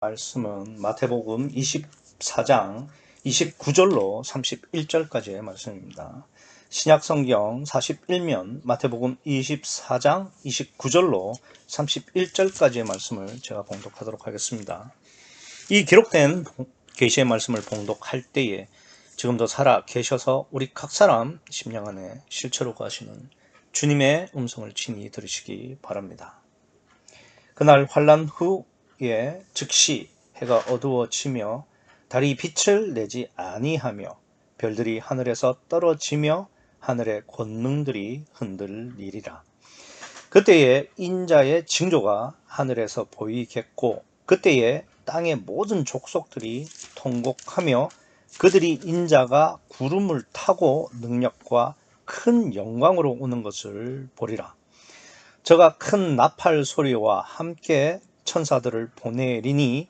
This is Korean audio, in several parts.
말씀은 마태복음 24장 29절로 31절까지의 말씀입니다. 신약성경 41면 마태복음 24장 29절로 31절까지의 말씀을 제가 봉독하도록 하겠습니다. 이 기록된 계시의 말씀을 봉독할 때에 지금도 살아 계셔서 우리 각 사람 심령 안에 실체로 가시는 주님의 음성을 친히 들으시기 바랍니다. 그날 환난 후에 즉시 해가 어두워지며 달이 빛을 내지 아니하며 별들이 하늘에서 떨어지며 하늘의 권능들이 흔들리리라. 그때에 인자의 징조가 하늘에서 보이겠고 그때에 땅의 모든 족속들이 통곡하며 그들이 인자가 구름을 타고 능력과 큰 영광으로 오는 것을 보리라. 저가 큰 나팔 소리와 함께 천사들을 보내리니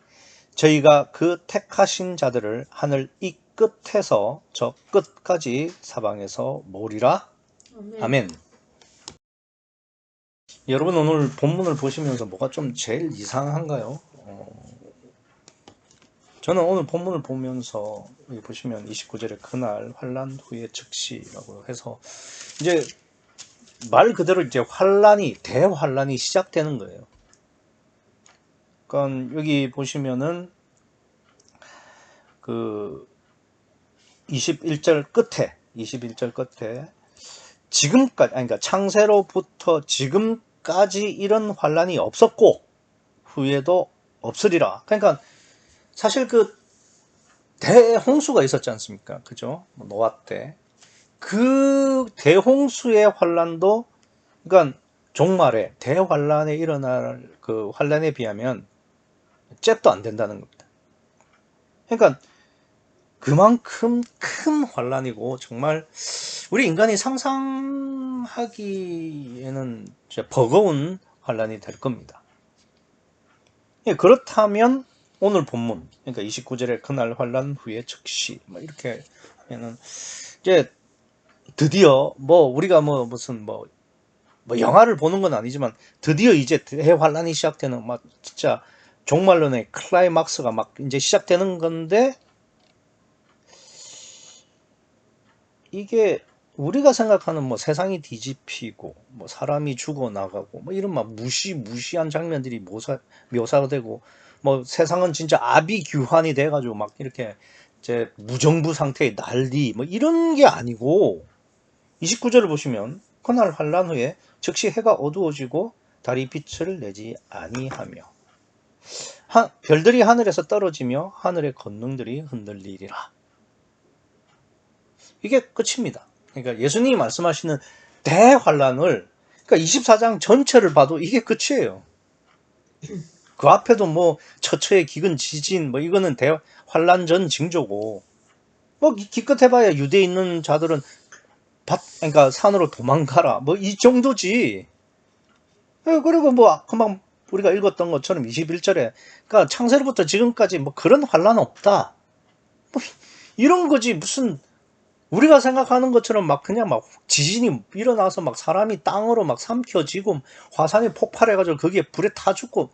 저희가 그 택하신 자들을 하늘 이 끝에서 저 끝까지 사방에서 모으리라. 아멘. 여러분 오늘 본문을 보시면서 뭐가 좀 제일 이상한가요? 저는 오늘 본문을 보면서 여기 보시면 29절에 그날 환난 후에 즉시라고 해서 이제 말 그대로 이제 환란이 대환란이 시작되는 거예요. 그러니까 여기 보시면은 그 21절 끝에 지금까지 그러니까 창세로부터 지금까지 이런 환란이 없었고 후에도 없으리라. 그러니까 사실 그 대홍수가 있었지 않습니까? 그죠? 노아 때. 그 대홍수의 환란도 그러니까 종말에 대환란에 일어날 그 환란에 비하면 잽도 안 된다는 겁니다. 그러니까 그만큼 큰 환란이고 정말 우리 인간이 상상하기에는 버거운 환란이 될 겁니다. 그렇다면 오늘 본문 그러니까 29절에 그날 환란 후에 즉시 이렇게 하면은 이제 드디어 우리가 무슨 영화를 보는 건 아니지만 드디어 이제 대환란이 시작되는 진짜 종말론의 클라이막스가 이제 시작되는 건데 이게 우리가 생각하는 세상이 뒤집히고 사람이 죽어나가고 이런 무시한 장면들이 묘사가 되고 세상은 진짜 아비규환이 돼가지고 이렇게 이제 무정부 상태의 난리 이런 게 아니고 29절을 보시면 그날 환란 후에 즉시 해가 어두워지고 달이 빛을 내지 아니하며 별들이 하늘에서 떨어지며 하늘의 권능들이 흔들리리라. 이게 끝입니다. 그러니까 예수님이 말씀하시는 대환란을 그러니까 24장 전체를 봐도 이게 끝이에요. 그 앞에도 처처의 기근 지진 이거는 대환란 전 징조고 기껏 해봐야 유대에 있는 자들은 그러니까 산으로 도망가라 이 정도지. 그리고 금방 우리가 읽었던 것처럼 21절에 그러니까 창세로부터 지금까지 그런 환란 없다 이런 거지. 무슨 우리가 생각하는 것처럼 그냥 지진이 일어나서 사람이 땅으로 삼켜지고 화산이 폭발해가지고 거기에 불에 타 죽고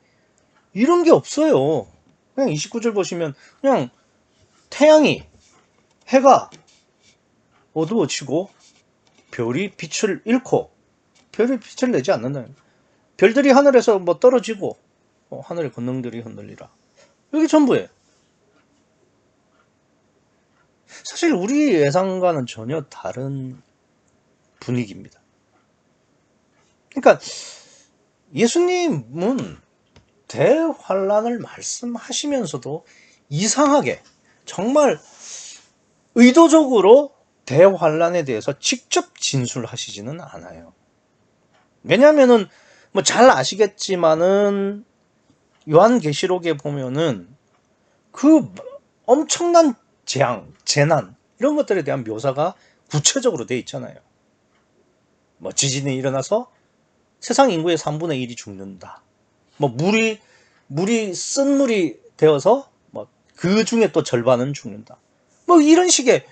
이런 게 없어요. 그냥 29절 보시면 그냥 해가 어두워지고 별이 빛을 잃고 별이 빛을 내지 않는다. 별들이 하늘에서 떨어지고 하늘의 권능들이 흔들리라. 이게 전부예요. 사실 우리 예상과는 전혀 다른 분위기입니다. 그러니까 예수님은 대환란을 말씀하시면서도 이상하게 정말 의도적으로 대환란에 대해서 직접 진술하시지는 않아요. 왜냐하면은 잘 아시겠지만은 요한계시록에 보면은 그 엄청난 재난 이런 것들에 대한 묘사가 구체적으로 돼 있잖아요. 지진이 일어나서 세상 인구의 3분의 1이 죽는다. 물이 쓴 물이 되어서 그 중에 또 절반은 죽는다. 이런 식의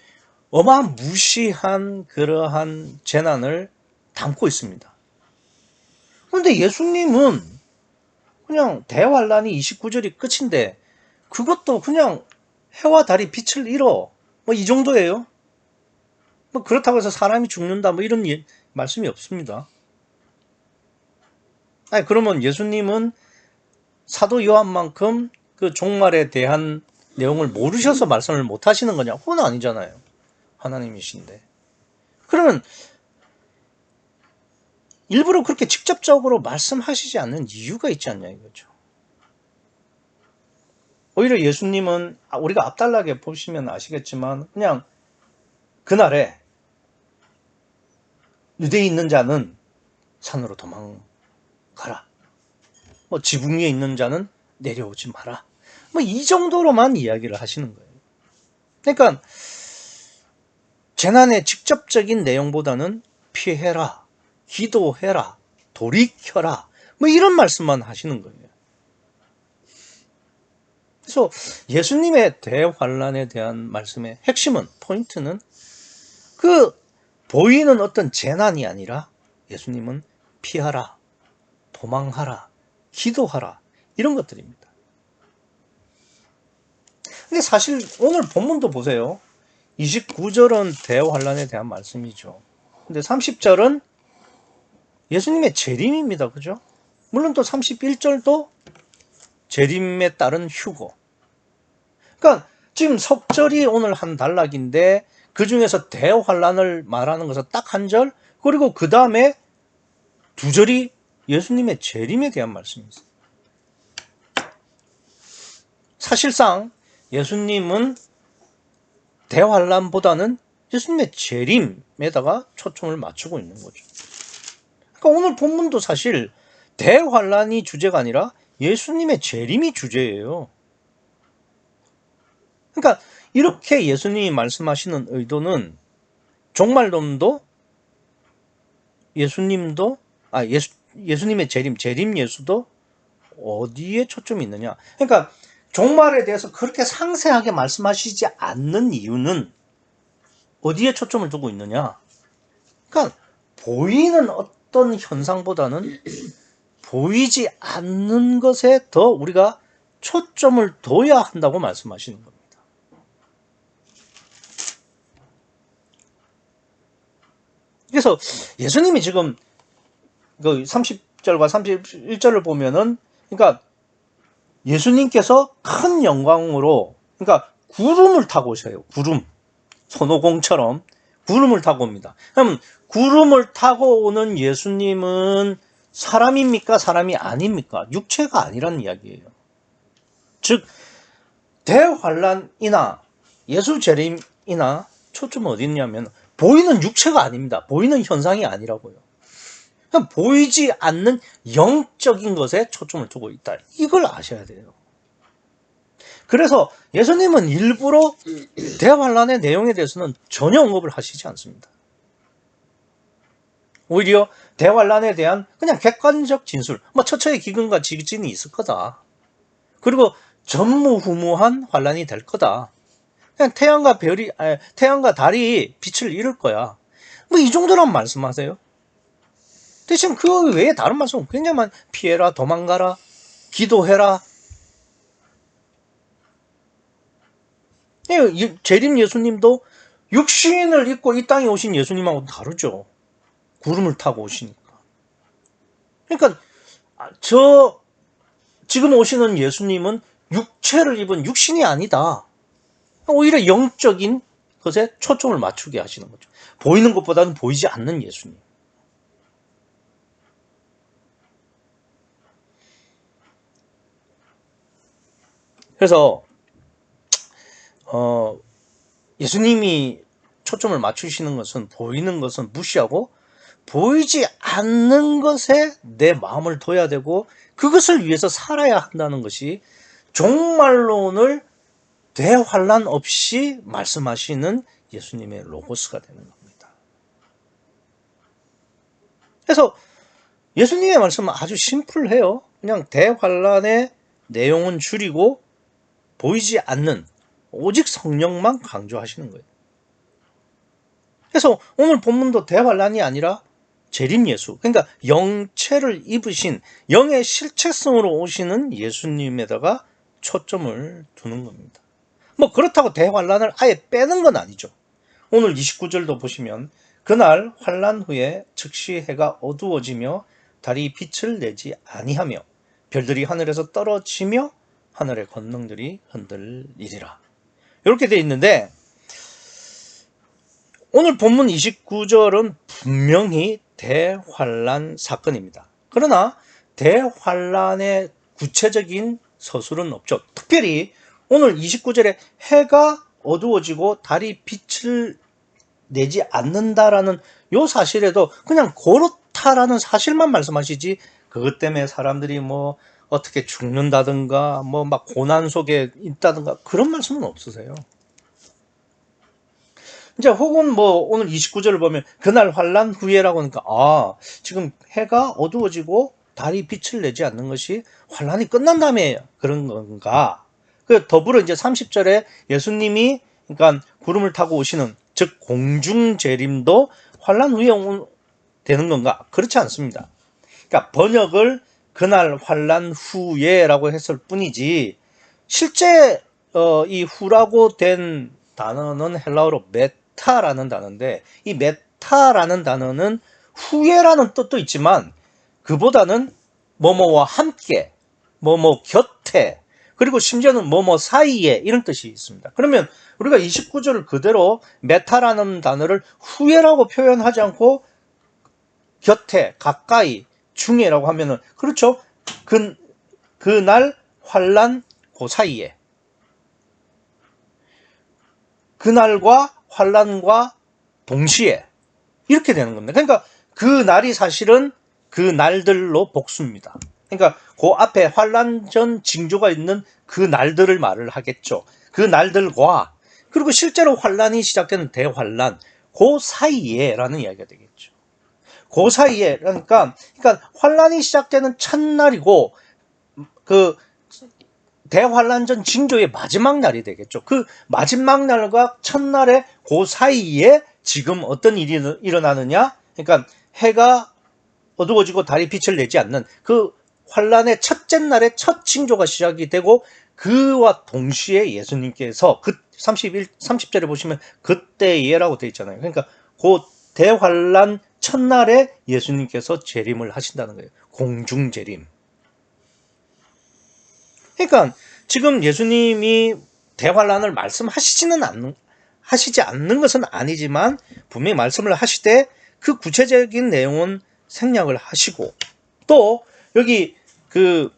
어마무시한 그러한 재난을 담고 있습니다. 그런데 예수님은 그냥 대환란이 29절이 끝인데 그것도 그냥 해와 달이 빛을 잃어. 뭐 이 정도예요. 뭐 그렇다고 해서 사람이 죽는다 뭐 이런 말씀이 없습니다. 아니 그러면 예수님은 사도 요한만큼 그 종말에 대한 내용을 모르셔서 말씀을 못 하시는 거냐? 그건 아니잖아요. 하나님이신데. 그러면 일부러 그렇게 직접적으로 말씀하시지 않는 이유가 있지 않냐 이거죠. 오히려 예수님은 우리가 앞달나게 보시면 아시겠지만 그냥 그날에 유대에 있는 자는 산으로 도망가라. 뭐 지붕 위에 있는 자는 내려오지 마라. 뭐 이 정도로만 이야기를 하시는 거예요. 그러니까 재난의 직접적인 내용보다는 피해라, 기도해라, 돌이켜라 뭐 이런 말씀만 하시는 거예요. 그래서 예수님의 대환란에 대한 말씀의 핵심은 포인트는 그 보이는 어떤 재난이 아니라 예수님은 피하라, 도망하라, 기도하라 이런 것들입니다. 근데 사실 오늘 본문도 보세요. 29절은 대환란에 대한 말씀이죠. 근데 30절은 예수님의 재림입니다. 그죠? 물론 또 31절도 재림에 따른 휴고. 그러니까 지금 석절이 오늘 한 단락인데 그 중에서 대환란을 말하는 것은 딱 한 절, 그리고 그 다음에 두 절이 예수님의 재림에 대한 말씀입니다. 사실상 예수님은 대환란보다는 예수님의 재림에다가 초점을 맞추고 있는 거죠. 그러니까 오늘 본문도 사실 대환란이 주제가 아니라 예수님의 재림이 주제예요. 그러니까 이렇게 예수님이 말씀하시는 의도는 종말론도 예수님도 예수님의 재림 예수도 어디에 초점이 있느냐. 그러니까 종말에 대해서 그렇게 상세하게 말씀하시지 않는 이유는 어디에 초점을 두고 있느냐. 그러니까 보이는 어떤 현상보다는 보이지 않는 것에 더 우리가 초점을 둬야 한다고 말씀하시는 겁니다. 그래서 예수님이 지금 그 30절과 31절을 보면은 그러니까 예수님께서 큰 영광으로 그러니까 구름을 타고 오셔요. 구름. 손오공처럼 구름을 타고 옵니다. 그럼 구름을 타고 오는 예수님은 사람입니까? 사람이 아닙니까? 육체가 아니라는 이야기예요. 즉 대환란이나 예수 재림이나 초점은 어디 있냐면 보이는 육체가 아닙니다. 보이는 현상이 아니라고요. 그냥 보이지 않는 영적인 것에 초점을 두고 있다. 이걸 아셔야 돼요. 그래서 예수님은 일부러 대환란의 내용에 대해서는 전혀 언급을 하시지 않습니다. 오히려 대환란에 대한 그냥 객관적 진술, 뭐 처처의 기근과 지진이 있을 거다. 그리고 전무후무한 환란이 될 거다. 그냥 태양과 달이 빛을 잃을 거야. 뭐 이 정도란 말씀하세요. 대신 그 외에 다른 말씀은 굉장히 많이 피해라, 도망가라, 기도해라. 재림 예수님도 육신을 입고 이 땅에 오신 예수님하고 다르죠. 구름을 타고 오시니까. 그러니까 지금 오시는 예수님은 육체를 입은 육신이 아니다. 오히려 영적인 것에 초점을 맞추게 하시는 거죠. 보이는 것보다는 보이지 않는 예수님. 그래서 예수님이 초점을 맞추시는 것은 보이는 것은 무시하고 보이지 않는 것에 내 마음을 둬야 되고 그것을 위해서 살아야 한다는 것이 종말론을 대환란 없이 말씀하시는 예수님의 로고스가 되는 겁니다. 그래서 예수님의 말씀은 아주 심플해요. 그냥 대환란의 내용은 줄이고 보이지 않는 오직 성령만 강조하시는 거예요. 그래서 오늘 본문도 대환란이 아니라 재림 예수, 그러니까 영체를 입으신 영의 실체성으로 오시는 예수님에다가 초점을 두는 겁니다. 뭐 그렇다고 대환란을 아예 빼는 건 아니죠. 오늘 29절도 보시면 그날 환란 후에 즉시 해가 어두워지며 달이 빛을 내지 아니하며 별들이 하늘에서 떨어지며 하늘의 권능들이 흔들리리라. 이렇게 돼 있는데 오늘 본문 29절은 분명히 대환란 사건입니다. 그러나 대환란의 구체적인 서술은 없죠. 특별히 오늘 29절에 해가 어두워지고 달이 빛을 내지 않는다라는 요 사실에도 그냥 그렇다라는 사실만 말씀하시지 그것 때문에 사람들이 뭐 어떻게 죽는다든가 뭐 막 고난 속에 있다든가 그런 말씀은 없으세요. 이제 혹은 뭐 오늘 29절을 보면 그날 환란 후에라고 하니까 지금 해가 어두워지고 달이 빛을 내지 않는 것이 환란이 끝난 다음에 그런 건가? 그 더불어 이제 30절에 예수님이 그러니까 구름을 타고 오시는 즉 공중 재림도 환란 후에 되는 건가? 그렇지 않습니다. 그러니까 번역을 그날 환란 후에라고 했을 뿐이지 실제 이 후라고 된 단어는 헬라어로 메타라는 단어인데 이 메타라는 단어는 후에라는 뜻도 있지만 그보다는 뭐뭐와 함께, 뭐뭐 곁에, 그리고 심지어는 뭐뭐 사이에 이런 뜻이 있습니다. 그러면 우리가 29절을 그대로 메타라는 단어를 후에라고 표현하지 않고 곁에, 가까이, 중에라고 하면은 그렇죠. 그날 환란 그 사이에 그날과 환란과 동시에 이렇게 되는 겁니다. 그러니까 그 날이 사실은 그 날들로 복수입니다. 그러니까 그 앞에 환란 전 징조가 있는 그 날들을 말을 하겠죠. 그 날들과 그리고 실제로 환란이 시작되는 대환란 그 사이에라는 이야기가 되겠죠. 그 사이에 그러니까 환란이 시작되는 첫날이고 그 대환란 전 징조의 마지막 날이 되겠죠. 그 마지막 날과 첫날의 그 사이에 지금 어떤 일이 일어나느냐? 그러니까 해가 어두워지고 달이 빛을 내지 않는 그 환란의 첫째 날의 첫 징조가 시작이 되고 그와 동시에 예수님께서 그 30절에 보시면 그때에라고 되어 있잖아요. 그러니까 그 대환란 첫날에 예수님께서 재림을 하신다는 거예요. 공중 재림. 그러니까 지금 예수님이 대환란을 하시지 않는 것은 아니지만 분명히 말씀을 하시되 그 구체적인 내용은 생략을 하시고 또 여기 그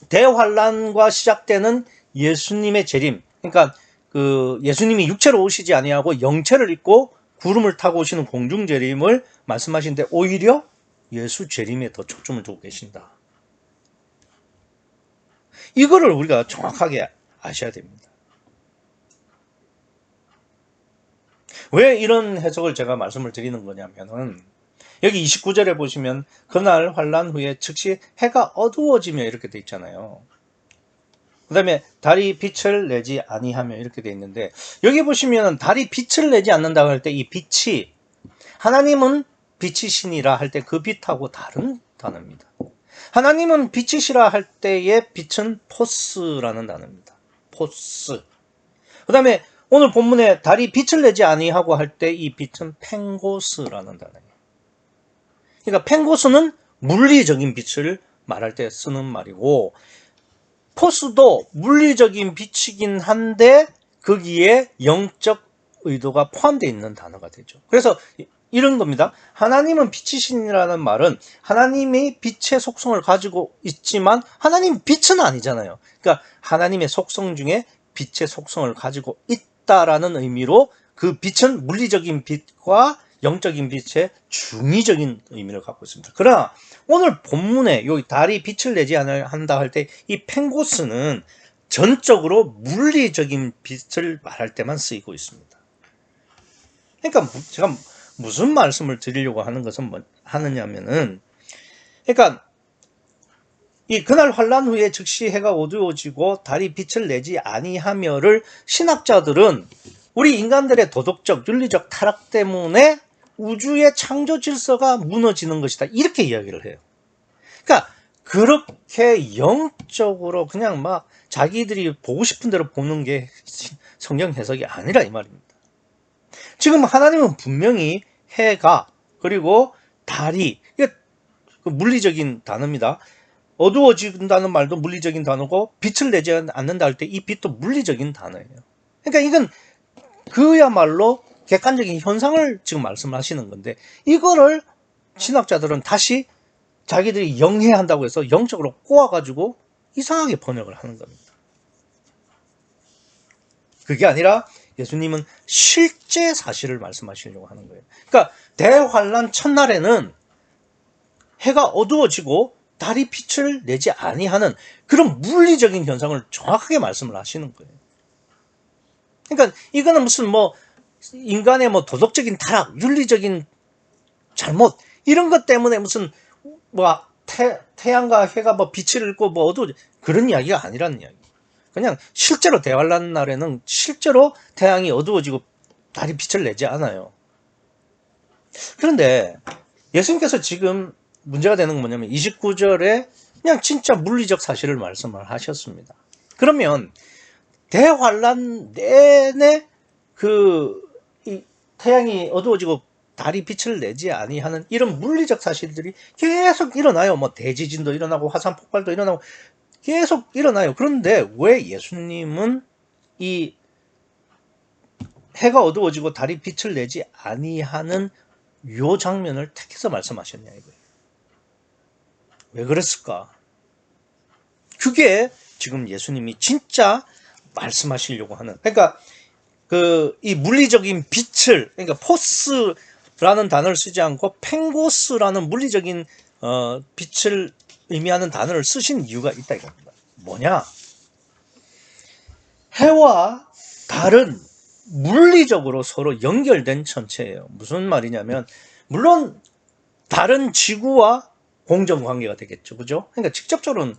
대환란과 시작되는 예수님의 재림 그러니까 그 예수님이 육체로 오시지 아니하고 영체를 입고 구름을 타고 오시는 공중 재림을 말씀하시는데 오히려 예수 재림에 더 초점을 두고 계신다. 이거를 우리가 정확하게 아셔야 됩니다. 왜 이런 해석을 제가 말씀을 드리는 거냐면은 여기 29절에 보시면 그날 환란 후에 즉시 해가 어두워지며 이렇게 돼 있잖아요. 그 다음에 달이 빛을 내지 아니하며 이렇게 돼 있는데 여기 보시면 달이 빛을 내지 않는다고 할 때 이 빛이 하나님은 빛이시니라 할 때 그 빛하고 다른 단어입니다. 하나님은 빛이시라 할 때의 빛은 포스라는 단어입니다. 포스. 그 다음에 오늘 본문에 달이 빛을 내지 아니하고 할 때 이 빛은 펜고스라는 단어예요. 그러니까 펜고스는 물리적인 빛을 말할 때 쓰는 말이고 포스도 물리적인 빛이긴 한데 거기에 영적 의도가 포함되어 있는 단어가 되죠. 그래서 이런 겁니다. 하나님은 빛이신이라는 말은 하나님이 빛의 속성을 가지고 있지만 하나님 빛은 아니잖아요. 그러니까 하나님의 속성 중에 빛의 속성을 가지고 있다라는 의미로 그 빛은 물리적인 빛과 영적인 빛의 중의적인 의미를 갖고 있습니다. 그러나 오늘 본문에 여기 달이 빛을 내지 한다 할 때 이 펜고스는 전적으로 물리적인 빛을 말할 때만 쓰이고 있습니다. 그러니까 제가 무슨 말씀을 드리려고 하는 것은 하느냐면은 그러니까 이 그날 환란 후에 즉시 해가 어두워지고 달이 빛을 내지 아니하며를 신학자들은 우리 인간들의 도덕적 윤리적 타락 때문에 우주의 창조 질서가 무너지는 것이다 이렇게 이야기를 해요. 그러니까 그렇게 영적으로 그냥 막 자기들이 보고 싶은 대로 보는 게 성경 해석이 아니라 이 말입니다. 지금 하나님은 분명히 해가 그리고 달이, 이게 물리적인 단어입니다. 어두워진다는 말도 물리적인 단어고 빛을 내지 않는다 할 때 이 빛도 물리적인 단어예요. 그러니까 이건 그야말로 객관적인 현상을 지금 말씀하시는 건데, 이거를 신학자들은 다시 자기들이 영해한다고 해서 영적으로 꼬아가지고 이상하게 번역을 하는 겁니다. 그게 아니라 예수님은 실제 사실을 말씀하시려고 하는 거예요. 그러니까 대환란 첫날에는 해가 어두워지고 달이 빛을 내지 아니하는 그런 물리적인 현상을 정확하게 말씀을 하시는 거예요. 그러니까 이거는 무슨 뭐 인간의 뭐 도덕적인 타락, 윤리적인 잘못 이런 것 때문에 무슨 뭐 태양과 해가 뭐 빛을 잃고 뭐 어두워 그런 이야기가 아니라는 이야기. 그냥 실제로 대환란 날에는 실제로 태양이 어두워지고 달이 빛을 내지 않아요. 그런데 예수님께서 지금 문제가 되는 건 뭐냐면 29절에 그냥 진짜 물리적 사실을 말씀을 하셨습니다. 그러면 대환란 내내 이 태양이 어두워지고 달이 빛을 내지 아니하는 이런 물리적 사실들이 계속 일어나요. 뭐 대지진도 일어나고 화산 폭발도 일어나고 계속 일어나요. 그런데 왜 예수님은 이 해가 어두워지고 달이 빛을 내지 아니하는 요 장면을 택해서 말씀하셨냐 이거예요. 왜 그랬을까? 그게 지금 예수님이 진짜 말씀하시려고 하는, 그러니까 이 물리적인 빛을, 그러니까 포스라는 단어를 쓰지 않고 팽고스라는 물리적인 빛을 의미하는 단어를 쓰신 이유가 있다 이겁니다. 뭐냐? 해와 달은 물리적으로 서로 연결된 천체예요. 무슨 말이냐면 물론 달은 지구와 공정 관계가 되겠죠. 그죠? 그러니까 직접적으로는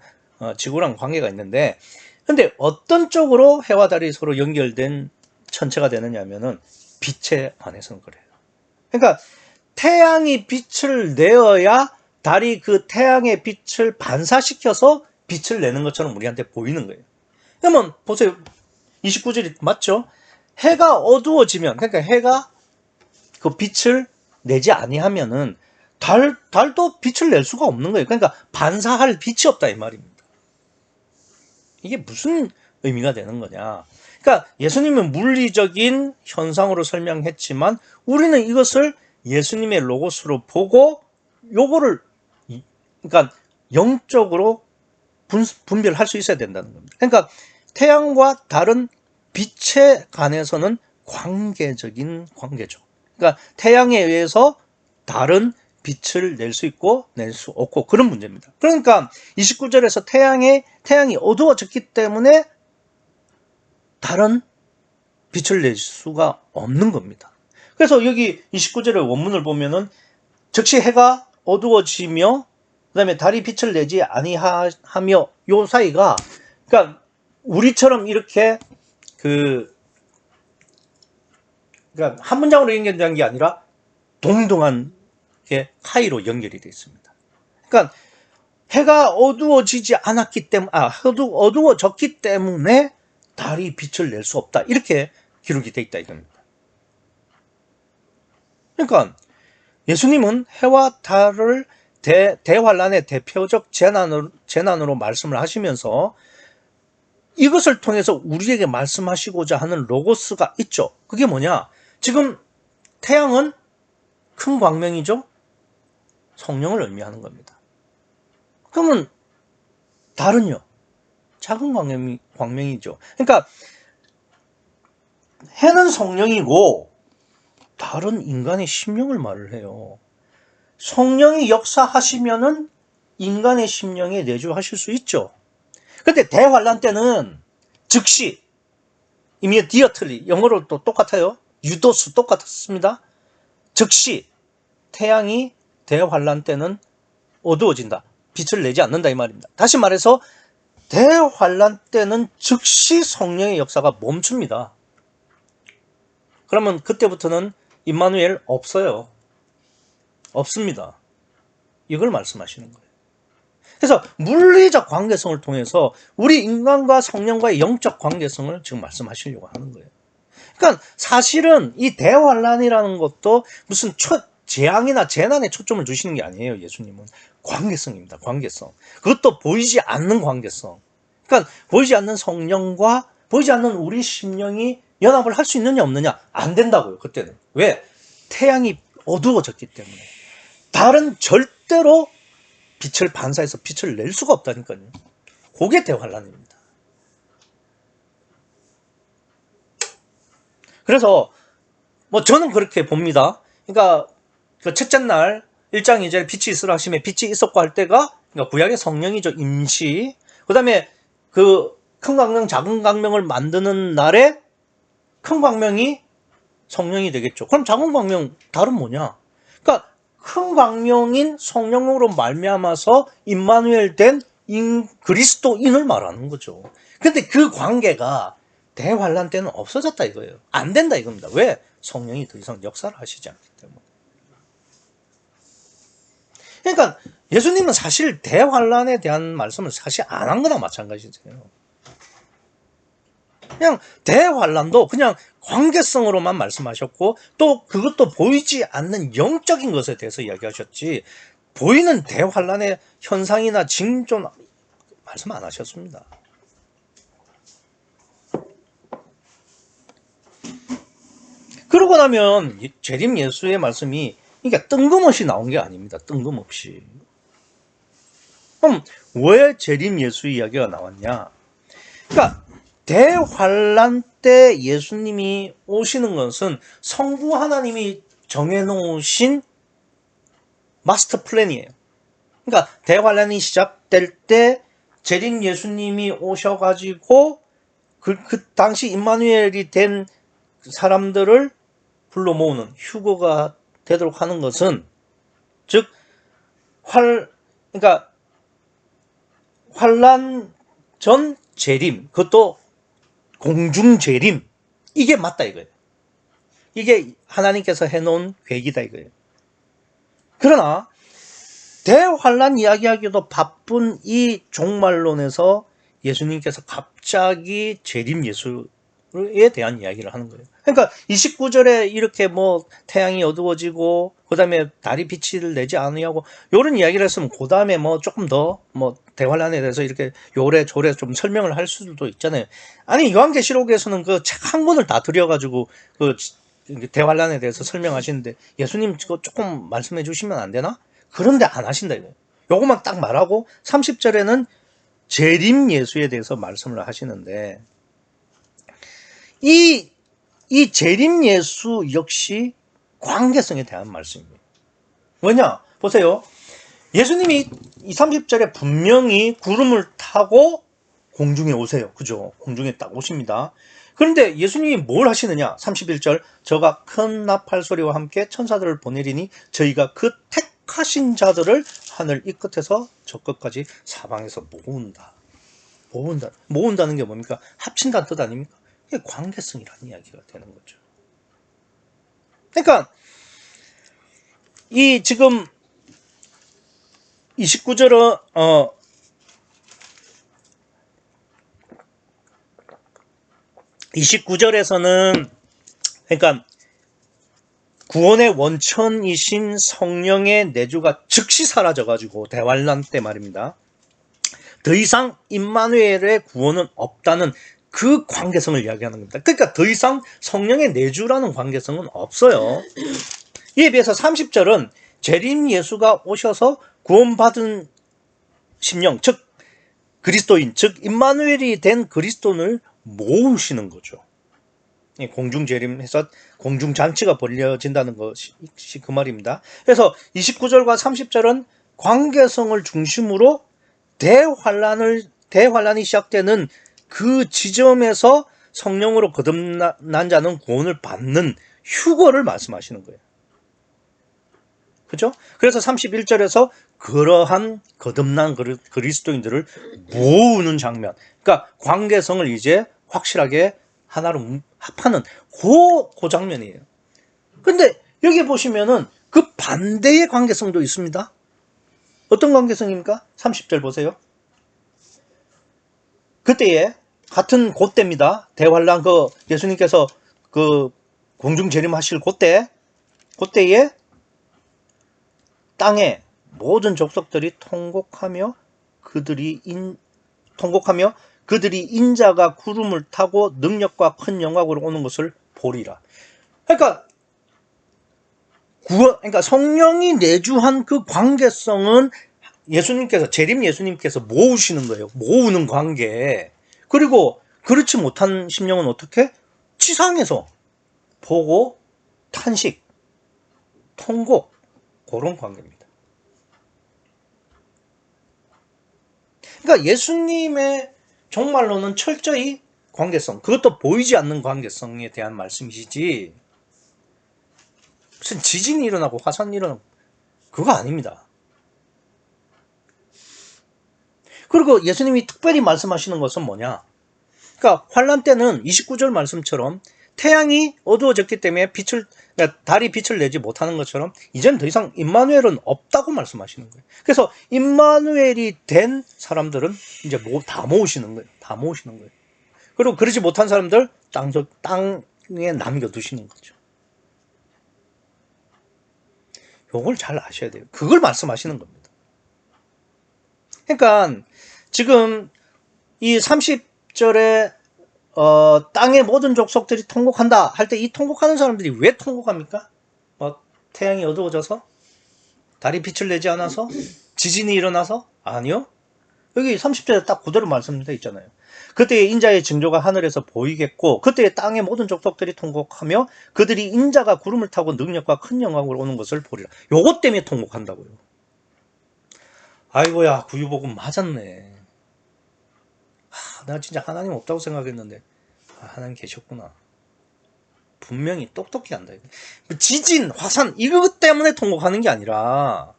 지구랑 관계가 있는데, 근데 어떤 쪽으로 해와 달이 서로 연결된 천체가 되느냐면은 빛에 관해서는 그래요. 그러니까 태양이 빛을 내어야 달이 그 태양의 빛을 반사시켜서 빛을 내는 것처럼 우리한테 보이는 거예요. 그러면 보세요. 29절이 맞죠? 해가 어두워지면, 그러니까 해가 그 빛을 내지 아니하면은 달도 빛을 낼 수가 없는 거예요. 그러니까 반사할 빛이 없다 이 말입니다. 이게 무슨 의미가 되는 거냐? 그러니까 예수님은 물리적인 현상으로 설명했지만 우리는 이것을 예수님의 로고스로 보고 요거를 그러니까 영적으로 분별할 수 있어야 된다는 겁니다. 그러니까 태양과 달은 빛에 관해서는 관계적인 관계죠. 그러니까 태양에 의해서 달은 빛을 낼 수 있고 낼 수 없고 그런 문제입니다. 그러니까 29절에서 태양이 어두워졌기 때문에 달은 빛을 낼 수가 없는 겁니다. 그래서 여기 29절의 원문을 보면은 즉시 해가 어두워지며 그다음에 달이 빛을 내지 아니하며 요 사이가, 그러니까 우리처럼 이렇게 그러니까 한 문장으로 연결된 게 아니라 동등한 게 하이로 연결이 되어 있습니다. 그러니까 해가 어두워지지 않았기 때문에, 어두워졌기 때문에 달이 빛을 낼 수 없다. 이렇게 기록이 되어 있다 이겁니다. 그러니까 예수님은 해와 달을 대환란의 대표적 재난으로 말씀을 하시면서 이것을 통해서 우리에게 말씀하시고자 하는 로고스가 있죠. 그게 뭐냐? 지금 태양은 큰 광명이죠. 성령을 의미하는 겁니다. 그러면 달은요? 작은 광명이죠. 그러니까 해는 성령이고 달은 인간의 심령을 말을 해요. 성령이 역사하시면은 인간의 심령에 내주하실 수 있죠. 근데 대환란 때는 즉시, immediately, 영어로 또 똑같아요. 유도스 똑같습니다. 즉시 태양이 대환란 때는 어두워진다. 빛을 내지 않는다 이 말입니다. 다시 말해서 대환란 때는 즉시 성령의 역사가 멈춥니다. 그러면 그때부터는 임마누엘 없어요. 없습니다. 이걸 말씀하시는 거예요. 그래서 물리적 관계성을 통해서 우리 인간과 성령과의 영적 관계성을 지금 말씀하시려고 하는 거예요. 그러니까 사실은 이 대환란이라는 것도 무슨 재앙이나 재난에 초점을 두시는 게 아니에요. 예수님은 관계성입니다. 관계성. 그것도 보이지 않는 관계성. 그러니까 보이지 않는 성령과 보이지 않는 우리 심령이 연합을 할 수 있느냐 없느냐 안 된다고요. 그때는. 왜? 태양이 어두워졌기 때문에. 달은 절대로 빛을 반사해서 빛을 낼 수가 없다니까요. 그게 대환란입니다. 그래서 뭐 저는 그렇게 봅니다. 그러니까 그 첫째 날 1장 2절에 빛이 있으라 하심에 빛이 있었고 할 때가 그러니까 구약의 성령이죠. 임시. 그다음에 그 큰 광명 작은 광명을 만드는 날에 큰 광명이 성령이 되겠죠. 그럼 작은 광명 달은 뭐냐? 그러니까 큰 광명인 성령으로 말미암아서 임마누엘 된 그리스도인을 말하는 거죠. 근데 그 관계가 대환란 때는 없어졌다 이거예요. 안 된다 이겁니다. 왜? 성령이 더 이상 역사를 하시지 않기 때문에. 그러니까 예수님은 사실 대환란에 대한 말씀을 사실 안 한 거나 마찬가지세요. 그냥 대환란도 그냥 관계성으로만 말씀하셨고 또 그것도 보이지 않는 영적인 것에 대해서 이야기하셨지 보이는 대환란의 현상이나 징조는 말씀 안 하셨습니다. 그러고 나면 재림 예수의 말씀이 그러니까 뜬금없이 나온 게 아닙니다. 뜬금없이. 그럼 왜 재림 예수 이야기가 나왔냐? 그러니까 대환란 때 예수님이 오시는 것은 성부 하나님이 정해놓으신 마스터 플랜이에요. 그러니까 대환란이 시작될 때 재림 예수님이 오셔가지고 그 당시 임마누엘이 된 사람들을 불러 모으는 휴거가 되도록 하는 것은 즉 그러니까 환란 전 재림 그것도 공중 재림 이게 맞다 이거예요. 이게 하나님께서 해놓은 계획이다 이거예요. 그러나 대환란 이야기하기도 바쁜 이 종말론에서 예수님께서 갑자기 재림 예수에 대한 이야기를 하는 거예요. 그러니까 29절에 이렇게 뭐 태양이 어두워지고 그다음에 달이 빛을 내지 아니하고 이런 이야기를 했으면 그다음에 뭐 조금 더 뭐 대환란에 대해서 이렇게 요래조래 좀 설명을 할 수도 있잖아요. 아니 요한계시록에서는 그 책 한 권을 다 들여가지고 그 대환란에 대해서 설명하시는데 예수님 그거 조금 말씀해 주시면 안 되나? 그런데 안 하신다 이거예요. 요것만 딱 말하고 30절에는 재림 예수에 대해서 말씀을 하시는데 이 재림 예수 역시 관계성에 대한 말씀입니다. 왜냐? 보세요. 예수님이 30절에 분명히 구름을 타고 공중에 오세요. 그죠? 공중에 딱 오십니다. 그런데 예수님이 뭘 하시느냐? 31절 저가 큰 나팔 소리와 함께 천사들을 보내리니 저희가 그 택하신 자들을 하늘 이 끝에서 저 끝까지 사방에서 모은다. 모은다는 게 뭡니까? 합친다는 뜻 아닙니까? 그게 관계성이라는 이야기가 되는 거죠. 그러니까 이 지금 29절은 29절에서는 그러니까 구원의 원천이신 성령의 내주가 즉시 사라져가지고 대환란 때 말입니다. 더 이상 임마누엘의 구원은 없다는 그 관계성을 이야기하는 겁니다. 그러니까 더 이상 성령의 내주라는 관계성은 없어요. 이에 비해서 30절은 재림 예수가 오셔서 구원받은 심령, 즉 그리스도인, 즉 임마누엘이 된 그리스도인을 모으시는 거죠. 공중 재림해서 공중 잔치가 벌려진다는 것이 그 말입니다. 그래서 29절과 30절은 관계성을 중심으로 대환란이 시작되는 그 지점에서 성령으로 거듭난 자는 구원을 받는 휴거를 말씀하시는 거예요. 그죠? 그래서 31절에서 그러한 거듭난 그리스도인들을 모으는 장면. 그러니까 관계성을 이제 확실하게 하나로 합하는 그 장면이에요. 근데 여기 보시면은 그 반대의 관계성도 있습니다. 어떤 관계성입니까? 30절 보세요. 그때에 같은 그때입니다. 대환란 예수님께서 공중 재림하실 그때에 땅에 모든 족속들이 통곡하며 그들이 인자가 구름을 타고 능력과 큰 영광으로 오는 것을 보리라. 그러니까 성령이 내주한 그 관계성은 재림 예수님께서 모으시는 거예요. 모으는 관계. 그리고 그렇지 못한 심령은 어떻게? 지상에서 보고 탄식, 통곡, 그런 관계입니다. 그러니까 예수님의 정말로는 철저히 관계성, 그것도 보이지 않는 관계성에 대한 말씀이시지, 무슨 지진이 일어나고 화산이 일어나고 그거 아닙니다. 그리고 예수님이 특별히 말씀하시는 것은 뭐냐? 그러니까 환란 때는 29절 말씀처럼 태양이 어두워졌기 때문에 달이 빛을 내지 못하는 것처럼 이제는 더 이상 임마누엘은 없다고 말씀하시는 거예요. 그래서 임마누엘이 된 사람들은 이제 다 모으시는 거예요. 다 모으시는 거예요. 그리고 그러지 못한 사람들 땅에 남겨두시는 거죠. 요걸 잘 아셔야 돼요. 그걸 말씀하시는 겁니다. 그러니까 지금 이 30절에 땅의 모든 족속들이 통곡한다 할 때 이 통곡하는 사람들이 왜 통곡합니까? 태양이 어두워져서? 달이 빛을 내지 않아서? 지진이 일어나서? 아니요. 여기 30절에 딱 그대로 말씀되어 있잖아요. 그때의 인자의 징조가 하늘에서 보이겠고 그때의 땅의 모든 족속들이 통곡하며 그들이 인자가 구름을 타고 능력과 큰 영광으로 오는 것을 보리라. 요것 때문에 통곡한다고요. 아이고야, 구유복음 맞았네. 나 진짜 하나님 없다고 생각했는데 하나님 계셨구나. 분명히 똑똑히 한다. 지진, 화산 이것 때문에 통곡하는 게 아니라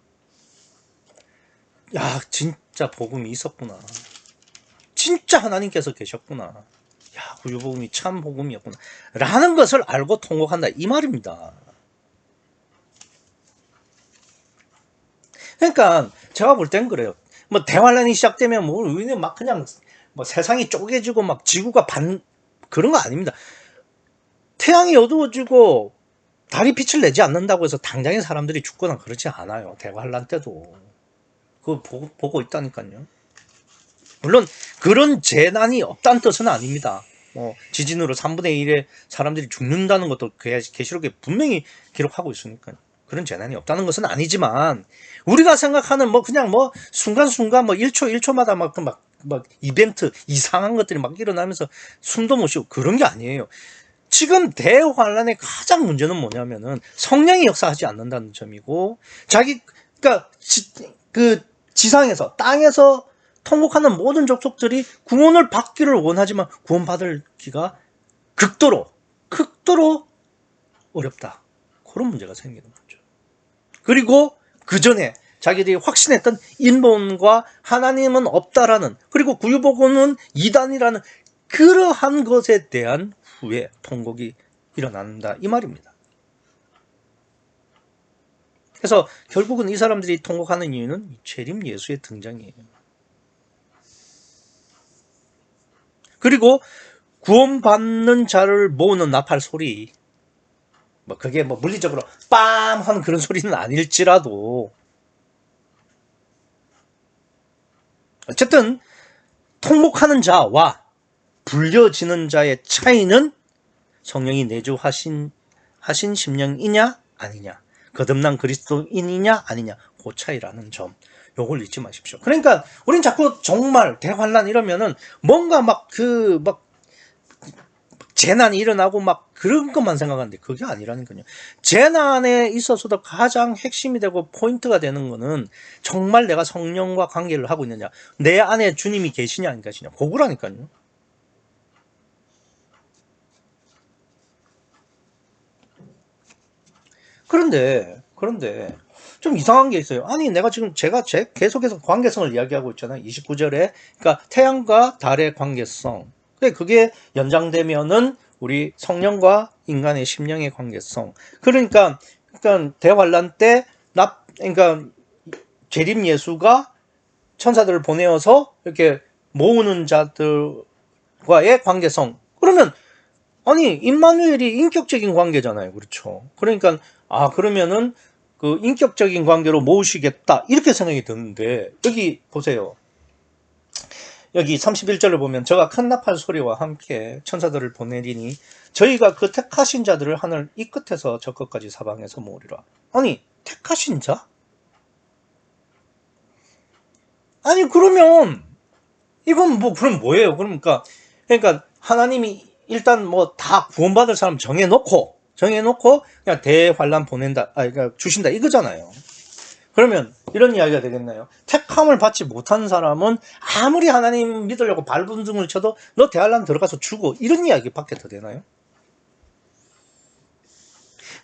야, 진짜 복음이 있었구나. 진짜 하나님께서 계셨구나. 야, 구유복음이 참 복음이었구나. 라는 것을 알고 통곡한다. 이 말입니다. 그러니까 제가 볼 땐 그래요. 대환란이 시작되면 우리는 막 그냥 세상이 쪼개지고 막 지구가 그런 거 아닙니다. 태양이 어두워지고 달이 빛을 내지 않는다고 해서 당장에 사람들이 죽거나 그러지 않아요. 대환란 때도. 그거 보고 있다니까요. 물론 그런 재난이 없다는 뜻은 아닙니다. 지진으로 3분의 1의 사람들이 죽는다는 것도 계시록에 분명히 기록하고 있으니까요. 그런 재난이 없다는 것은 아니지만 우리가 생각하는 그냥 순간순간 1초마다 막 이벤트 이상한 것들이 막 일어나면서 숨도 못 쉬고 그런 게 아니에요. 지금 대환란의 가장 문제는 뭐냐면은 성령이 역사하지 않는다는 점이고 그러니까 지상에서 땅에서 통곡하는 모든 족속들이 구원을 받기를 원하지만 구원받기가 극도로 어렵다. 그런 문제가 생기는 거죠. 그리고 그 전에 자기들이 확신했던 인본과 하나님은 없다라는, 그리고 구유복음은 이단이라는 그러한 것에 대한 후에 통곡이 일어난다 이 말입니다. 그래서 결국은 이 사람들이 통곡하는 이유는 재림 예수의 등장이에요. 그리고 구원받는 자를 모으는 나팔 소리, 그게 물리적으로 빰 하는 그런 소리는 아닐지라도 어쨌든 통곡하는 자와 불려지는 자의 차이는 성령이 내주하신 심령이냐 아니냐, 거듭난 그리스도인이냐 아니냐, 그 차이라는 점, 요걸 잊지 마십시오. 그러니까 우린 자꾸 정말 대환란 이러면은 뭔가 재난이 일어나고 그런 것만 생각하는데 그게 아니라니까요. 재난에 있어서도 가장 핵심이 되고 포인트가 되는 거는 정말 내가 성령과 관계를 하고 있느냐, 내 안에 주님이 계시냐 안 계시냐, 그거라니까요. 그런데 좀 이상한 게 있어요. 아니 제가 계속해서 관계성을 이야기하고 있잖아요. 29절에 그러니까 태양과 달의 관계성, 그게 연장되면은 우리 성령과 인간의 심령의 관계성. 그러니까 대환란 때 그러니까 재림 예수가 천사들을 보내어서 이렇게 모으는 자들과의 관계성. 그러면 아니 임마누엘이 인격적인 관계잖아요. 그렇죠. 그러니까 그러면은 그 인격적인 관계로 모으시겠다 이렇게 생각이 드는데 여기 보세요. 여기 31절을 보면 저가 큰 나팔 소리와 함께 천사들을 보내리니 저희가 그 택하신 자들을 하늘 이 끝에서 저 끝까지 사방에서 모으리라. 아니 택하신 자? 아니 그러면 이건 뭐 그럼 뭐예요? 그러니까 하나님이 일단 뭐 다 구원받을 사람 정해놓고 그냥 대환란 보낸다, 그러니까 주신다 이거잖아요. 그러면 이런 이야기가 되겠나요? 택함을 받지 못한 사람은 아무리 하나님 믿으려고 발버둥을 쳐도 너 대환란 들어가서 죽어 이런 이야기밖에 더 되나요?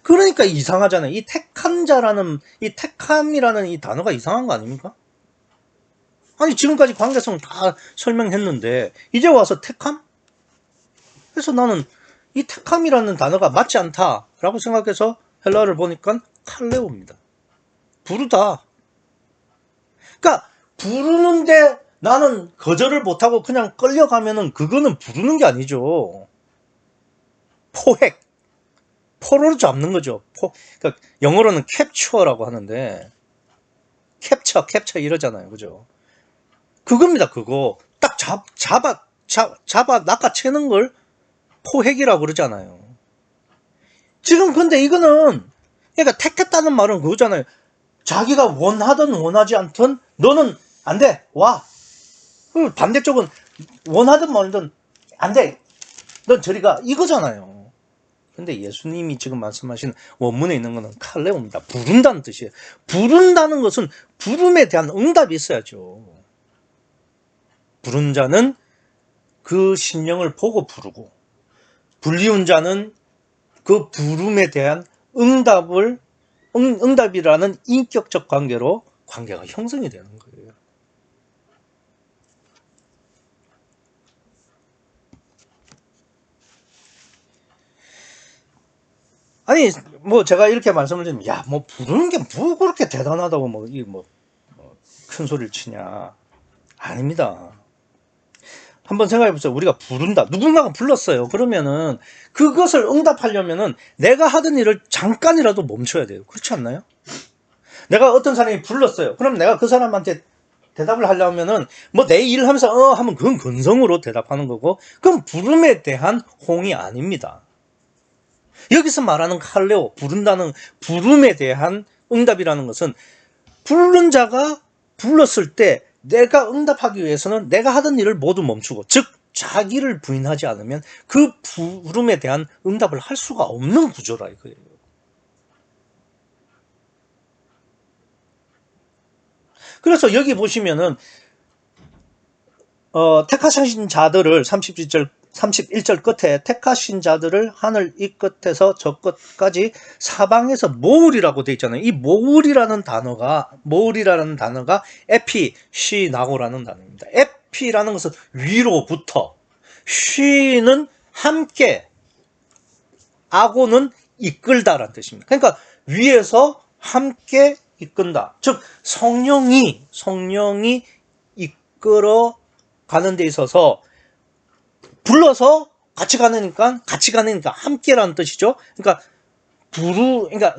그러니까 이상하잖아요. 이 택한 자라는 이 택함이라는 이 단어가 이상한 거 아닙니까? 아니 지금까지 관계성 다 설명했는데 이제 와서 택함? 그래서 나는 이 택함이라는 단어가 맞지 않다라고 생각해서 헬라어를 보니까 칼레오입니다. 부르다. 그러니까 부르는데 나는 거절을 못하고 그냥 끌려가면은 그거는 부르는 게 아니죠. 포획. 포로로 잡는 거죠. 그러니까 영어로는 캡처라고 하는데 캡처 이러잖아요. 그죠? 그겁니다. 그거. 딱 잡아 낚아채는 걸 포획이라고 그러잖아요. 지금 근데 이거는 그러니까 택했다는 말은 그거잖아요. 자기가 원하든 원하지 않든 너는 안 돼. 와. 반대쪽은 원하든 말든 안 돼. 넌 저리 가. 이거잖아요. 근데 예수님이 지금 말씀하신 원문에 있는 거는 칼레오입니다. 부른다는 뜻이에요. 부른다는 것은 부름에 대한 응답이 있어야죠. 부른 자는 그 심령을 보고 부르고 불리운 자는 그 부름에 대한 응답이라는 인격적 관계가 형성이 되는 거예요. 아니 뭐 제가 이렇게 말씀을 드리면 뭐 부르는 게 뭐 그렇게 대단하다고 큰 소리를 치냐. 아닙니다. 한번 생각해 보세요. 우리가 부른다. 누군가가 불렀어요. 그러면은 그것을 응답하려면은 내가 하던 일을 잠깐이라도 멈춰야 돼요. 그렇지 않나요? 내가 어떤 사람이 불렀어요. 그럼 내가 그 사람한테 대답을 하려면은 뭐 내 일을 하면서 하면 그건 근성으로 대답하는 거고 그건 부름에 대한 호응이 아닙니다. 여기서 말하는 칼레오, 부른다는 부름에 대한 응답이라는 것은 부른 자가 불렀을 때 내가 응답하기 위해서는 내가 하던 일을 모두 멈추고 즉 자기를 부인하지 않으면 그 부름에 대한 응답을 할 수가 없는 구조라 이거예요. 그래서 여기 보시면은 택하신 자들을 31절 끝에 택하신 자들을 하늘 이 끝에서 저 끝까지 사방에서 모으리라고 되어 있잖아요. 이 모으리라는 단어가 에피, 시, 나고라는 단어입니다. 에피라는 것은 위로부터, 시는 함께, 아고는 이끌다라는 뜻입니다. 그러니까 위에서 함께 이끈다. 즉 성령이 이끌어 가는 데 있어서 불러서 같이 가니까 함께라는 뜻이죠. 그러니까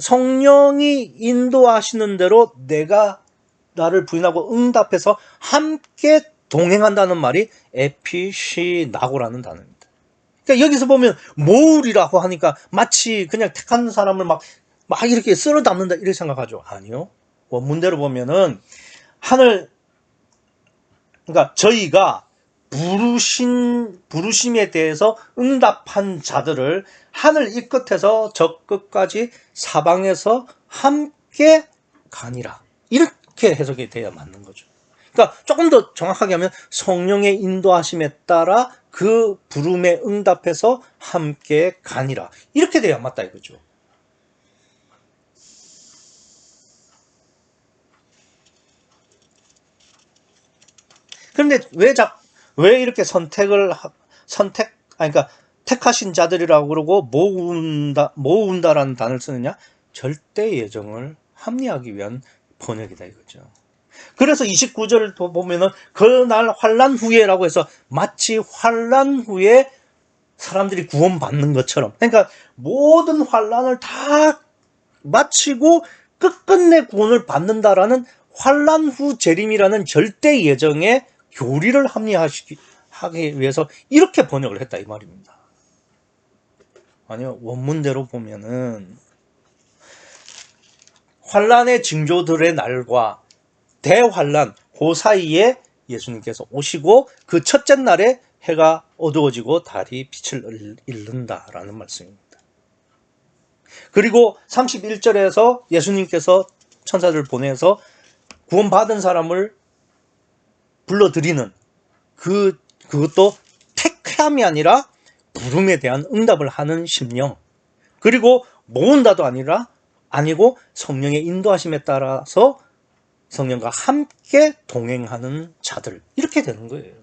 성령이 인도하시는 대로 내가 나를 부인하고 응답해서 함께 동행한다는 말이 에피시나고라는 단어입니다. 그러니까 여기서 보면 모으리라고 하니까 마치 그냥 택한 사람을 막 이렇게 쓸어 담는다 이렇게 생각하죠. 아니요. 원문대로 보면은 그러니까 저희가 부르심에 대해서 응답한 자들을 하늘 이 끝에서 저 끝까지 사방에서 함께 가니라. 이렇게 해석이 돼야 맞는 거죠. 그러니까 조금 더 정확하게 하면 성령의 인도하심에 따라 그 부름에 응답해서 함께 가니라. 이렇게 돼야 맞다 이거죠. 그런데 왜 이렇게 그러니까 택하신 자들이라고 그러고 모은다라는 단어를 쓰느냐? 절대 예정을 합리하기 위한 번역이다 이거죠. 그래서 29절을 보면은 그날 환란 후에라고 해서 마치 환란 후에 사람들이 구원받는 것처럼, 그러니까 모든 환란을 다 마치고 끝끝내 구원을 받는다라는 환란 후 재림이라는 절대 예정의 교리를 합리화하기 위해서 이렇게 번역을 했다 이 말입니다. 아니요, 원문대로 보면은 환란의 징조들의 날과 대환란 그 사이에 예수님께서 오시고 그 첫째 날에 해가 어두워지고 달이 빛을 잃는다라는 말씀입니다. 그리고 31절에서 예수님께서 천사들을 보내서 구원받은 사람을 불러들이는 그것도 택함이 아니라 부름에 대한 응답을 하는 심령, 그리고 모은다도 아니고 성령의 인도하심에 따라서 성령과 함께 동행하는 자들, 이렇게 되는 거예요.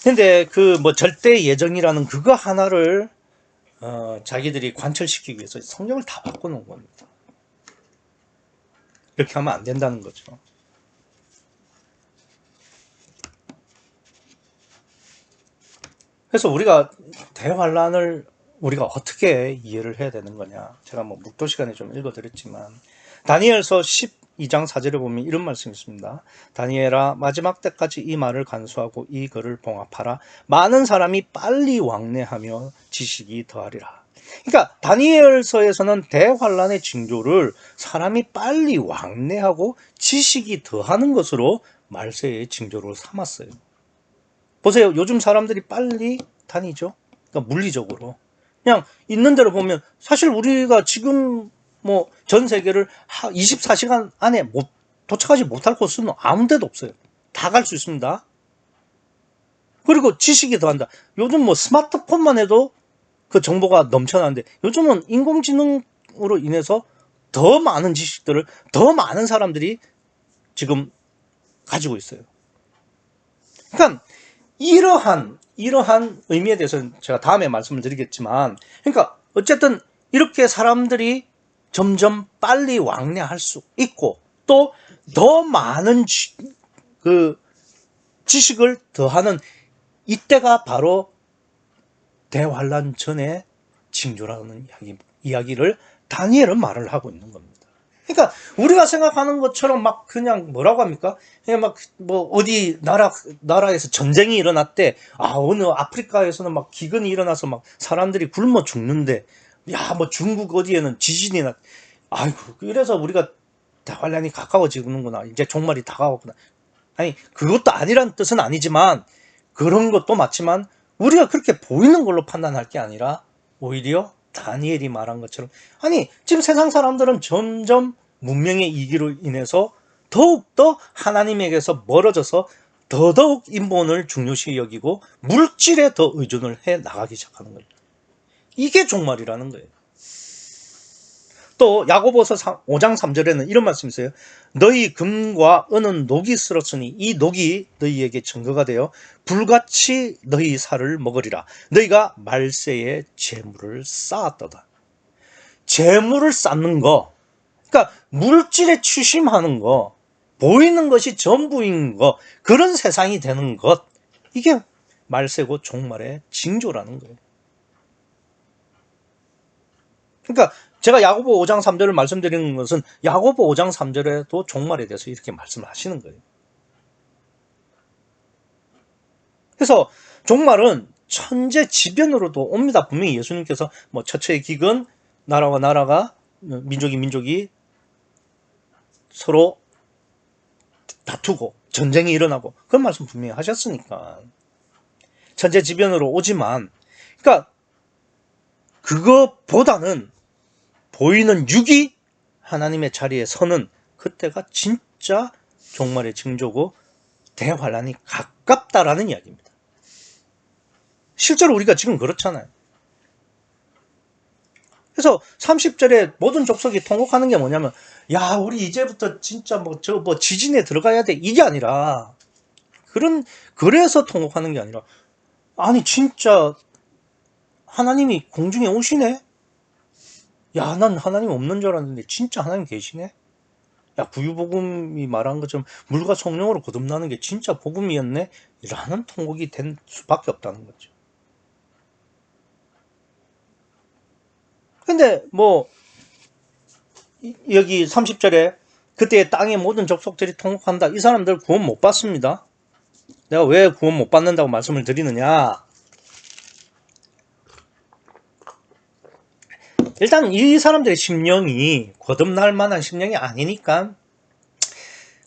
근데 그 절대 예정이라는 그거 하나를 자기들이 관철시키기 위해서 성경을 다 바꿔놓은 겁니다. 이렇게 하면 안 된다는 거죠. 그래서 우리가 대환란을 우리가 어떻게 이해를 해야 되는 거냐, 제가 묵도 시간에 좀 읽어드렸지만 다니엘서 12장 4절에 보면 이런 말씀이 있습니다. 다니엘아, 마지막 때까지 이 말을 간수하고 이 글을 봉합하라. 많은 사람이 빨리 왕래하며 지식이 더하리라. 그러니까 다니엘서에서는 대환란의 징조를 사람이 빨리 왕래하고 지식이 더하는 것으로 말세의 징조로 삼았어요. 보세요, 요즘 사람들이 빨리 다니죠. 그러니까 물리적으로 그냥 있는 대로 보면 사실 우리가 지금 전 세계를 24시간 안에 도착하지 못할 곳은 아무 데도 없어요. 다 갈 수 있습니다. 그리고 지식이 더한다. 요즘 스마트폰만 해도 그 정보가 넘쳐나는데 요즘은 인공지능으로 인해서 더 많은 지식들을 더 많은 사람들이 지금 가지고 있어요. 그러니까 이러한 의미에 대해서는 제가 다음에 말씀을 드리겠지만, 그러니까 어쨌든 이렇게 사람들이 점점 빨리 왕래할 수 있고 또 더 많은 지식을 더하는 이때가 바로 대환란 전의 징조라는 이야기를 다니엘은 말을 하고 있는 겁니다. 그러니까 우리가 생각하는 것처럼 그냥 뭐라고 합니까? 그냥 어디 나라에서 전쟁이 일어났대. 어느 아프리카에서는 기근이 일어나서 사람들이 굶어 죽는데, 중국 어디에는 지진이 아이고, 그래서 우리가 대환란이 가까워지는구나. 이제 종말이 다가왔구나. 아니, 그것도 아니란 뜻은 아니지만, 그런 것도 맞지만 우리가 그렇게 보이는 걸로 판단할 게 아니라 오히려 다니엘이 말한 것처럼, 아니 지금 세상 사람들은 점점 문명의 이기로 인해서 더욱더 하나님에게서 멀어져서 더더욱 인본을 중요시 여기고 물질에 더 의존을 해 나가기 시작하는 거예요. 이게 종말이라는 거예요. 또 야고보서 5장 3절에는 이런 말씀이 있어요. 너희 금과 은은 녹이 쓸었으니 이 녹이 너희에게 증거가 되어 불같이 너희 살을 먹으리라. 너희가 말세에 재물을 쌓았도다. 재물을 쌓는 거, 그러니까 물질에 추심하는 거, 보이는 것이 전부인 거, 그런 세상이 되는 것, 이게 말세고 종말의 징조라는 거예요. 그러니까 제가 야고보 5장 3절을 말씀드리는 것은 야고보 5장 3절에도 종말에 대해서 이렇게 말씀을 하시는 거예요. 그래서 종말은 천재지변으로도 옵니다. 분명히 예수님께서 처처의 기근, 나라와 나라가, 민족이 서로 다투고 전쟁이 일어나고 그런 말씀 분명히 하셨으니까 천재지변으로 오지만, 그러니까 그것보다는 보이는 육이 하나님의 자리에 서는 그때가 진짜 종말의 징조고 대환란이 가깝다라는 이야기입니다. 실제로 우리가 지금 그렇잖아요. 그래서 30절에 모든 족속이 통곡하는 게 뭐냐면, 야, 우리 이제부터 진짜 지진에 들어가야 돼, 이게 아니라, 그래서 통곡하는 게 아니라, 아니 진짜 하나님이 공중에 오시네? 야, 난 하나님 없는 줄 알았는데 진짜 하나님 계시네? 야, 구유복음이 말한 것처럼 물과 성령으로 거듭나는 게 진짜 복음이었네? 라는 통곡이 된 수밖에 없다는 거죠. 근데 뭐 여기 30절에 그때 땅의 모든 족속들이 통곡한다. 이 사람들 구원 못 받습니다. 내가 왜 구원 못 받는다고 말씀을 드리느냐? 일단 이 사람들의 심령이 거듭날 만한 심령이 아니니까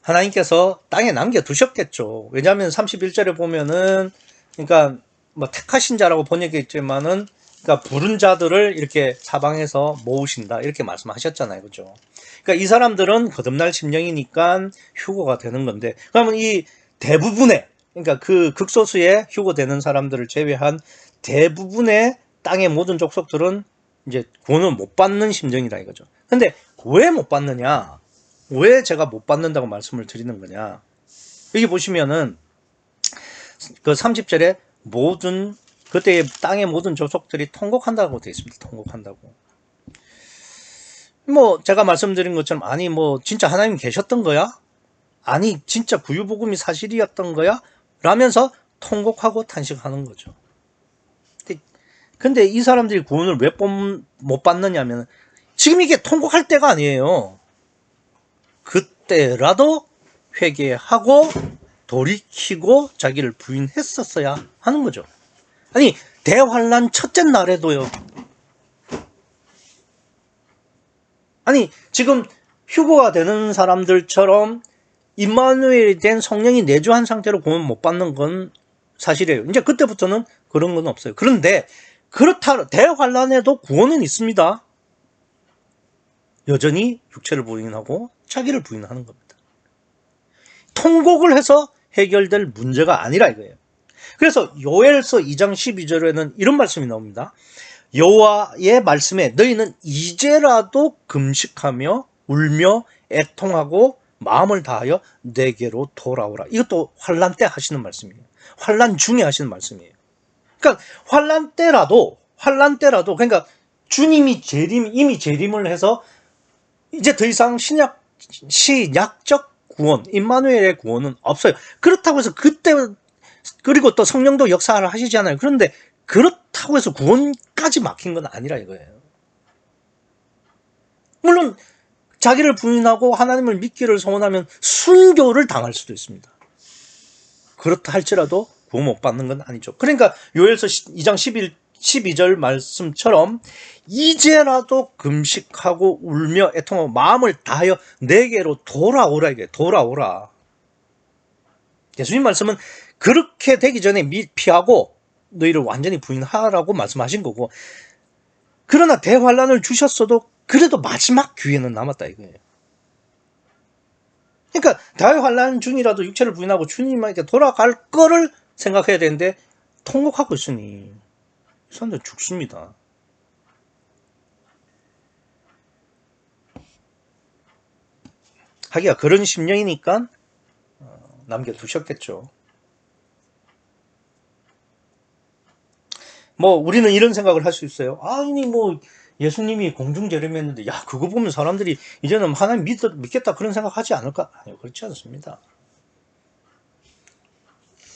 하나님께서 땅에 남겨두셨겠죠. 왜냐하면 31절에 보면은 그러니까 뭐 택하신 자라고 번역했지만은 그러니까 부른 자들을 이렇게 사방에서 모으신다 이렇게 말씀하셨잖아요. 그죠? 그러니까 이 사람들은 거듭날 심령이니까 휴거가 되는 건데 그러면 이 대부분의 그러니까 그 극소수의 휴거되는 사람들을 제외한 대부분의 땅의 모든 족속들은 이제 구원을 못 받는 심정이다 이거죠. 근데 왜 못 받느냐? 왜 제가 못 받는다고 말씀을 드리는 거냐? 여기 보시면은 그 30절에 모든 그때 땅의 모든 족속들이 통곡한다고 되어 있습니다. 통곡한다고. 뭐 제가 말씀드린 것처럼 아니 뭐 진짜 하나님 계셨던 거야? 아니 진짜 구유복음이 사실이었던 거야? 라면서 통곡하고 탄식하는 거죠. 근데 이 사람들이 구원을 왜 못 받느냐면 지금 이게 통곡할 때가 아니에요. 그때라도 회개하고 돌이키고 자기를 부인했었어야 하는 거죠. 아니 대환란 첫째 날에도요. 아니 지금 휴거가 되는 사람들처럼 임마누엘이 된 성령이 내주한 상태로 구원 못 받는 건 사실이에요. 이제 그때부터는 그런 건 없어요. 그런데 그렇다 대환란에도 구원은 있습니다. 여전히 육체를 부인하고 자기를 부인하는 겁니다. 통곡을 해서 해결될 문제가 아니라 이거예요. 그래서 요엘서 2장 12절에는 이런 말씀이 나옵니다. 여호와의 말씀에 너희는 이제라도 금식하며 울며 애통하고 마음을 다하여 내게로 돌아오라. 이것도 환난 때 하시는 말씀이에요. 환난 중에 하시는 말씀이에요. 그러니까 환난 때라도 그러니까 주님이 이미 재림을 해서 이제 더 이상 신약적 구원, 임마누엘의 구원은 없어요. 그렇다고 해서 그때 그리고 또 성령도 역사를 하시잖아요. 그런데 그렇다고 해서 구원까지 막힌 건 아니라 이거예요. 물론 자기를 부인하고 하나님을 믿기를 소원하면 순교를 당할 수도 있습니다. 그렇다 할지라도 구원 못 받는 건 아니죠. 그러니까 요엘서 2장 12절 말씀처럼 이제라도 금식하고 울며 애통하고 마음을 다하여 내게로 돌아오라. 이게 돌아오라. 예수님 말씀은 그렇게 되기 전에 피하고 너희를 완전히 부인하라고 말씀하신 거고, 그러나 대환란을 주셨어도 그래도 마지막 기회는 남았다 이거예요. 그러니까 대환란 중이라도 육체를 부인하고 주님에게 돌아갈 거를 생각해야 되는데 통곡하고 있으니 이 사람들 죽습니다. 하기야 그런 심령이니까 남겨두셨겠죠. 뭐 우리는 이런 생각을 할 수 있어요. 아니 뭐 예수님이 공중재림했는데 야 그거 보면 사람들이 이제는 하나님 믿겠다 그런 생각하지 않을까? 아니요, 그렇지 않습니다.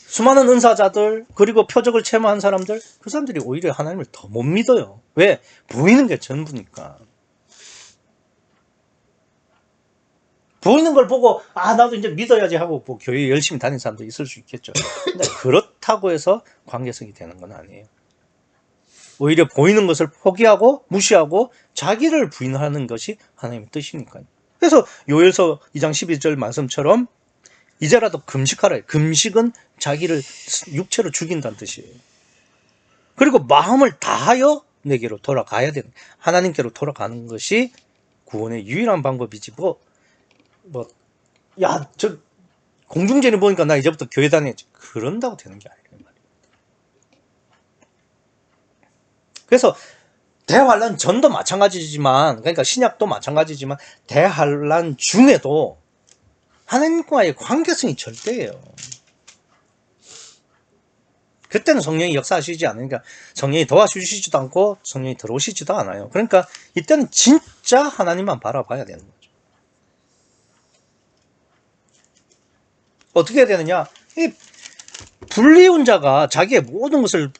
수많은 은사자들 그리고 표적을 체험한 사람들, 그 사람들이 오히려 하나님을 더 못 믿어요. 왜? 보이는 게 전부니까. 보이는 걸 보고 나도 이제 믿어야지 하고 뭐 교회 열심히 다니는 사람도 있을 수 있겠죠. 근데 그렇다고 해서 관계성이 되는 건 아니에요. 오히려 보이는 것을 포기하고 무시하고 자기를 부인하는 것이 하나님의 뜻이니까요. 그래서 요엘서 2장 12절 말씀처럼 이제라도 금식하라. 금식은 자기를 육체로 죽인다는 뜻이에요. 그리고 마음을 다하여 내게로 돌아가야 되는, 하나님께로 돌아가는 것이 구원의 유일한 방법이지 저 공중전에 보니까 나 이제부터 교회 다녀야지 그런다고 되는 게 아니에요. 그래서 대환란 전도 마찬가지지만, 그러니까 신약도 마찬가지지만 대환란 중에도 하나님과의 관계성이 절대예요. 그때는 성령이 역사하시지 않으니까 성령이 도와주시지도 않고 성령이 들어오시지도 않아요. 그러니까 이때는 진짜 하나님만 바라봐야 되는 거죠. 어떻게 해야 되느냐? 이 불리운 자가 자기의 모든 것을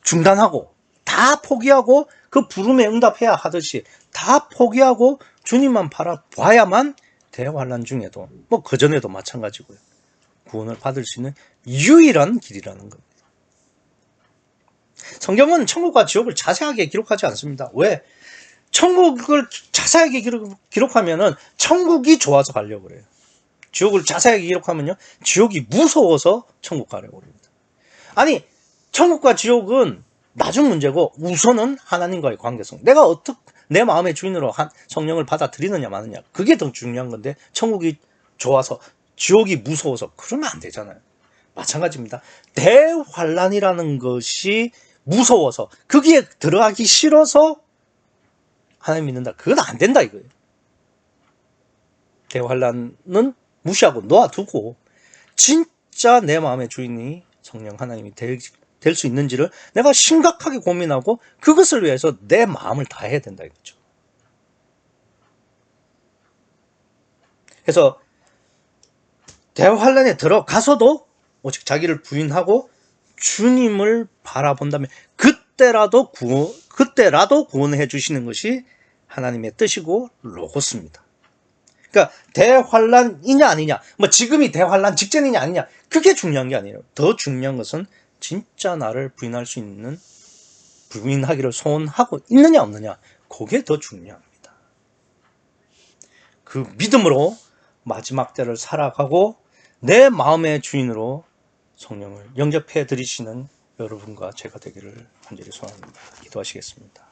중단하고 다 포기하고 그 부름에 응답해야 하듯이 다 포기하고 주님만 바라봐야만 대환란 중에도 뭐 그전에도 마찬가지고요. 구원을 받을 수 있는 유일한 길이라는 겁니다. 성경은 천국과 지옥을 자세하게 기록하지 않습니다. 왜? 천국을 자세하게 기록하면은 천국이 좋아서 가려고 그래요. 지옥을 자세하게 기록하면요, 지옥이 무서워서 천국 가려고 합니다. 아니, 천국과 지옥은 나중 문제고 우선은 하나님과의 관계성. 내가 어떻게 내 마음의 주인으로 성령을 받아들이느냐 마느냐, 그게 더 중요한 건데 천국이 좋아서 지옥이 무서워서 그러면 안 되잖아요. 마찬가지입니다. 대환란이라는 것이 무서워서 거기에 들어가기 싫어서 하나님 믿는다, 그건 안 된다 이거예요. 대환란은 무시하고 놓아두고 진짜 내 마음의 주인이 성령 하나님이 될 수 있는지를 내가 심각하게 고민하고 그것을 위해서 내 마음을 다해야 된다 이거죠. 그래서 대환란에 들어가서도 오직 자기를 부인하고 주님을 바라본다면 그때라도 구원해 주시는 것이 하나님의 뜻이고 로고스입니다. 그러니까 대환란이냐 아니냐, 뭐 지금이 대환란 직전이냐 아니냐, 그게 중요한 게 아니에요. 더 중요한 것은 진짜 나를 부인할 수 있는, 부인하기를 소원하고 있느냐 없느냐, 그게 더 중요합니다. 그 믿음으로 마지막 때를 살아가고 내 마음의 주인으로 성령을 영접해 드리시는 여러분과 제가 되기를 간절히 소원합니다. 기도하시겠습니다.